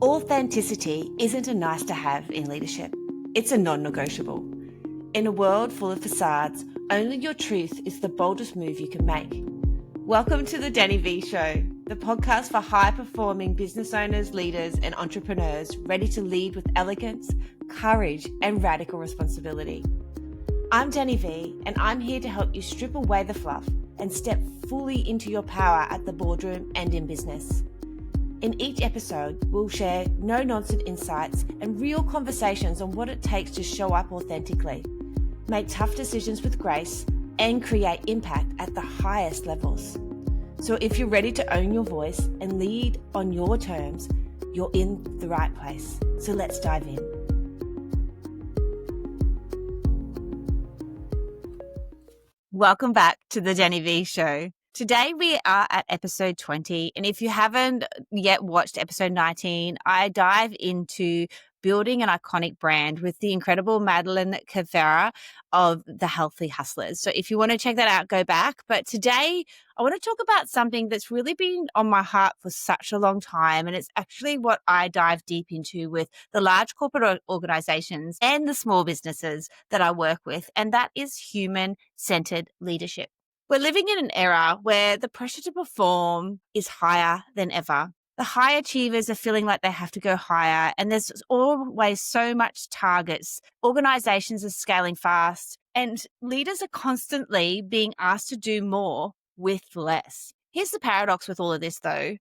Authenticity isn't a nice to have in leadership. It's a non-negotiable. In a world full of facades, only your truth is the boldest move you can make. Welcome to the Danny V Show, the podcast for high-performing business owners, leaders, and entrepreneurs ready to lead with elegance, courage, and radical responsibility. I'm Danny V, and I'm here to help you strip away the fluff and step fully into your power at the boardroom and in business. In each episode, we'll share no-nonsense insights and real conversations on what it takes to show up authentically, make tough decisions with grace, and create impact at the highest levels. So if you're ready to own your voice and lead on your terms, you're in the right place. So let's dive in. Welcome back to the Danny V Show. Today we are at episode 20, and if you haven't yet watched episode 19, I dive into building an iconic brand with the incredible Madeline Cavera of the Healthy Hustlers. So if you want to check that out, go back. But today I want to talk about something that's really been on my heart for such a long time, and it's actually what I dive deep into with the large corporate organizations and the small businesses that I work with, and that is human-centered leadership. We're living in an era where the pressure to perform is higher than ever. The high achievers are feeling like they have to go higher, and there's always so much targets. Organizations are scaling fast, and leaders are constantly being asked to do more with less. Here's the paradox with all of this, though.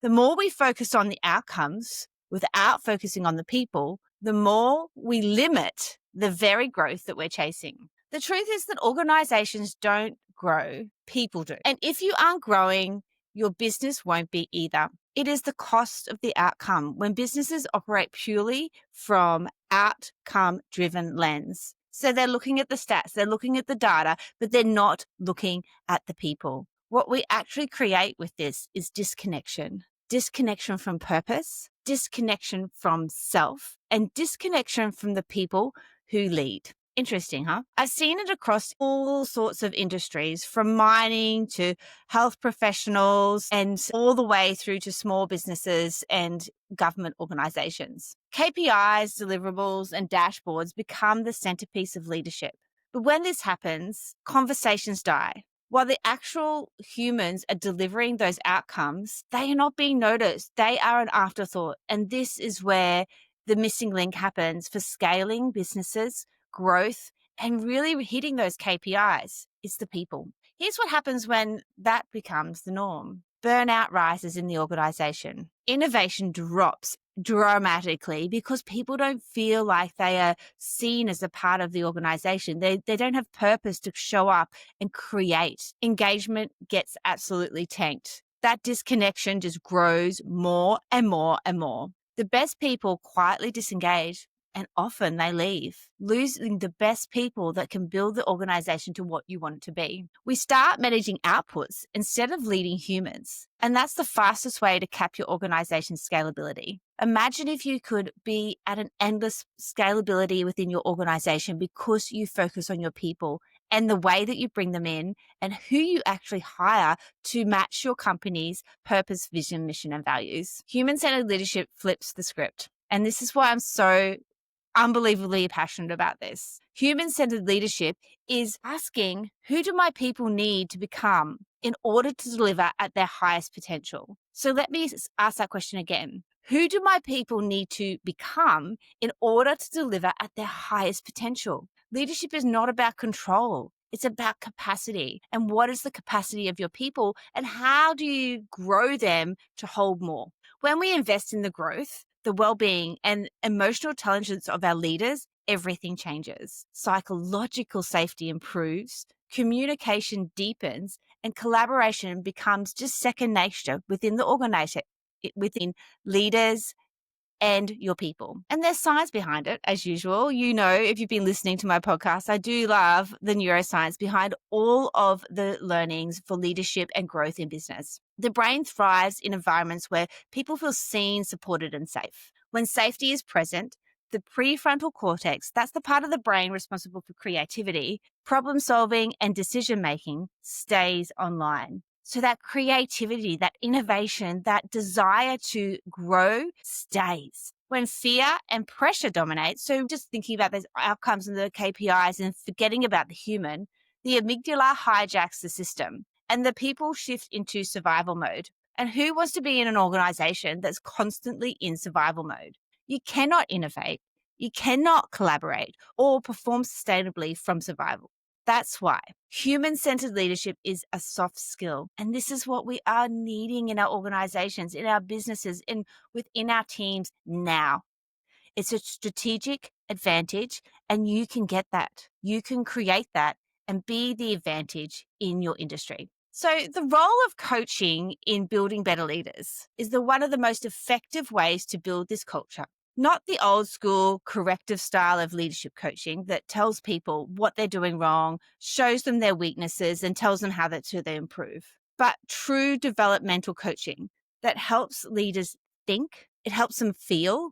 The more we focus on the outcomes without focusing on the people, the more we limit the very growth that we're chasing. The truth is that organizations don't grow, people do. And if you aren't growing, your business won't be either. It is the cost of the outcome when businesses operate purely from outcome-driven lens. So they're looking at the stats, they're looking at the data, but they're not looking at the people. What we actually create with this is disconnection. Disconnection from purpose, disconnection from self, and disconnection from the people who lead. Interesting, huh? I've seen it across all sorts of industries, from mining to health professionals and all the way through to small businesses and government organizations. KPIs, deliverables, and dashboards become the centerpiece of leadership. But when this happens, conversations die. While the actual humans are delivering those outcomes, they are not being noticed. They are an afterthought. And this is where the missing link happens for scaling businesses, growth, and really hitting those KPIs. It's the people. Here's what happens when that becomes the norm. Burnout rises in the organization. Innovation drops dramatically because people don't feel like they are seen as a part of the organization. They don't have purpose to show up and create. Engagement gets absolutely tanked. That disconnection just grows more and more and more. The best people quietly disengage, and often they leave, losing the best people that can build the organization to what you want it to be. We start managing outputs instead of leading humans. And that's the fastest way to cap your organization's scalability. Imagine if you could be at an endless scalability within your organization because you focus on your people and the way that you bring them in and who you actually hire to match your company's purpose, vision, mission, and values. Human-centered leadership flips the script. And this is why I'm so unbelievably passionate about this. Human-centered leadership is asking, who do my people need to become in order to deliver at their highest potential? So let me ask that question again. Who do my people need to become in order to deliver at their highest potential? Leadership is not about control. It's about capacity. And what is the capacity of your people, and how do you grow them to hold more? When we invest in the growth, the well-being, and emotional intelligence of our leaders, everything changes. Psychological safety improves, communication deepens, and collaboration becomes just second nature within the organization, within leaders and your people. And there's science behind it, as usual. You know, if you've been listening to my podcast, I do love the neuroscience behind all of the learnings for leadership and growth in business. The brain thrives in environments where people feel seen, supported, and safe. When safety is present, the prefrontal cortex, that's the part of the brain responsible for creativity, problem solving, and decision making, stays online. So that creativity, that innovation, that desire to grow stays. When fear and pressure dominate, so just thinking about those outcomes and the KPIs and forgetting about the human, the amygdala hijacks the system and the people shift into survival mode. And who wants to be in an organization that's constantly in survival mode? You cannot innovate, you cannot collaborate or perform sustainably from survival. That's why human-centered leadership is a soft skill. And this is what we are needing in our organizations, in our businesses, and within our teams now. It's a strategic advantage, and you can get that. You can create that and be the advantage in your industry. So the role of coaching in building better leaders is one of the most effective ways to build this culture. Not the old school corrective style of leadership coaching that tells people what they're doing wrong, shows them their weaknesses, and tells them how to improve. But true developmental coaching that helps leaders think, it helps them feel,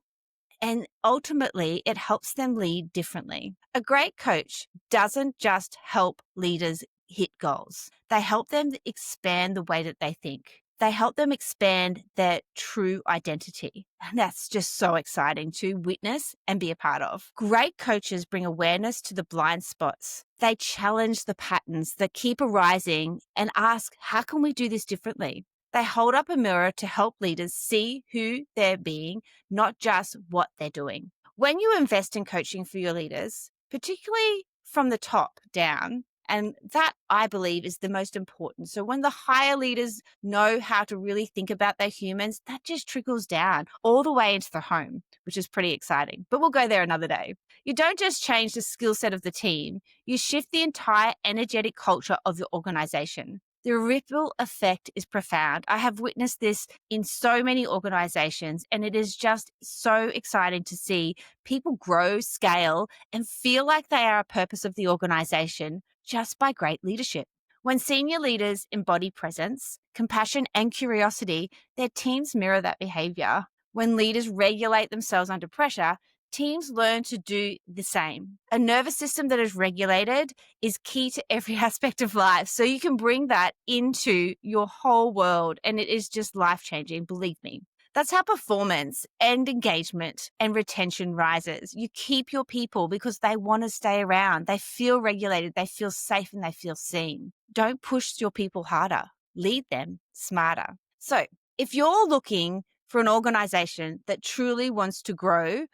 and ultimately, it helps them lead differently. A great coach doesn't just help leaders hit goals. They help them expand the way that they think. They help them expand their true identity. And that's just so exciting to witness and be a part of. Great coaches bring awareness to the blind spots. They challenge the patterns that keep arising and ask, how can we do this differently? They hold up a mirror to help leaders see who they're being, not just what they're doing. When you invest in coaching for your leaders, particularly from the top down, and that I believe is the most important. So when the higher leaders know how to really think about their humans, that just trickles down all the way into the home, which is pretty exciting. But we'll go there another day. You don't just change the skill set of the team, you shift the entire energetic culture of the organization. The ripple effect is profound. I have witnessed this in so many organizations, and it is just so exciting to see people grow, scale, and feel like they are a purpose of the organization just by great leadership. When senior leaders embody presence, compassion, and curiosity, their teams mirror that behavior. When leaders regulate themselves under pressure, teams learn to do the same. A nervous system that is regulated is key to every aspect of life. So you can bring that into your whole world, and it is just life-changing, believe me. That's how performance and engagement and retention rises. You keep your people because they want to stay around. They feel regulated, they feel safe, and they feel seen. Don't push your people harder. Lead them smarter. So if you're looking for an organization that truly wants to grow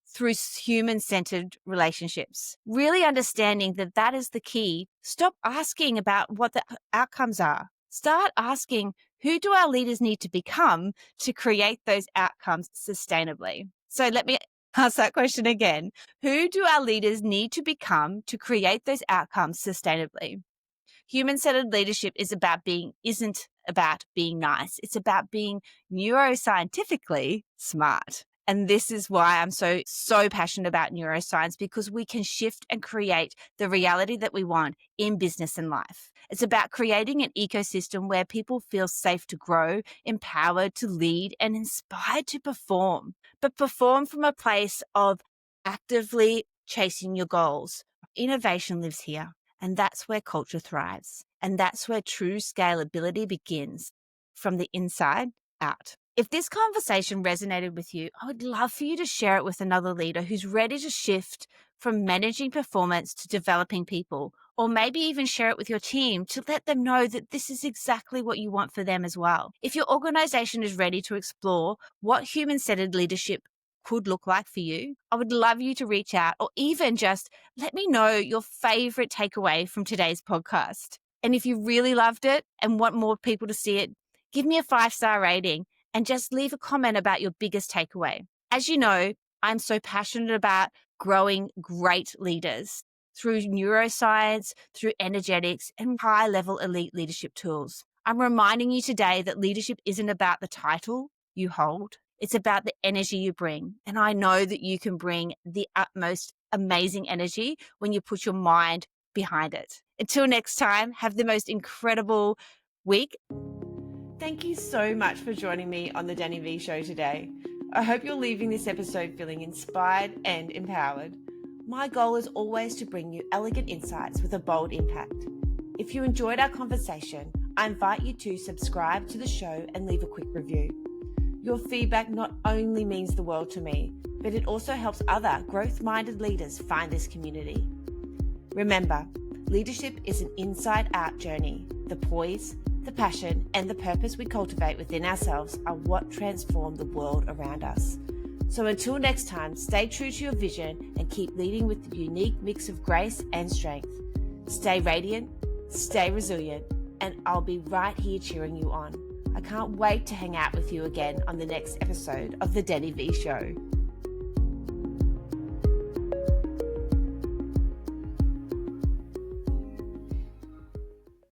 through human-centered relationships, really understanding that that is the key, stop asking about what the outcomes are. Start asking, who do our leaders need to become to create those outcomes sustainably? So let me ask that question again. Who do our leaders need to become to create those outcomes sustainably? Human-centered leadership isn't about being nice. It's about being neuroscientifically smart. And this is why I'm so passionate about neuroscience, because we can shift and create the reality that we want in business and life. It's about creating an ecosystem where people feel safe to grow, empowered to lead, and inspired to perform, but perform from a place of actively chasing your goals. Innovation lives here, and that's where culture thrives. And that's where true scalability begins, from the inside out. If this conversation resonated with you, I would love for you to share it with another leader who's ready to shift from managing performance to developing people, or maybe even share it with your team to let them know that this is exactly what you want for them as well. If your organization is ready to explore what human-centered leadership could look like for you, I would love you to reach out, or even just let me know your favorite takeaway from today's podcast. And if you really loved it and want more people to see it, give me a 5-star rating and just leave a comment about your biggest takeaway. As you know, I'm so passionate about growing great leaders through neuroscience, through energetics, and high-level elite leadership tools. I'm reminding you today that leadership isn't about the title you hold. It's about the energy you bring. And I know that you can bring the utmost amazing energy when you put your mind behind it. Until next time, have the most incredible week. Thank you so much for joining me on the Danny V Show today. I hope you're leaving this episode feeling inspired and empowered. My goal is always to bring you elegant insights with a bold impact. If you enjoyed our conversation, I invite you to subscribe to the show and leave a quick review. Your feedback not only means the world to me, but it also helps other growth-minded leaders find this community. Remember, leadership is an inside-out journey. The poise, the passion, and the purpose we cultivate within ourselves are what transform the world around us. So until next time, stay true to your vision and keep leading with the unique mix of grace and strength. Stay radiant, stay resilient, and I'll be right here cheering you on. I can't wait to hang out with you again on the next episode of The Denny V Show.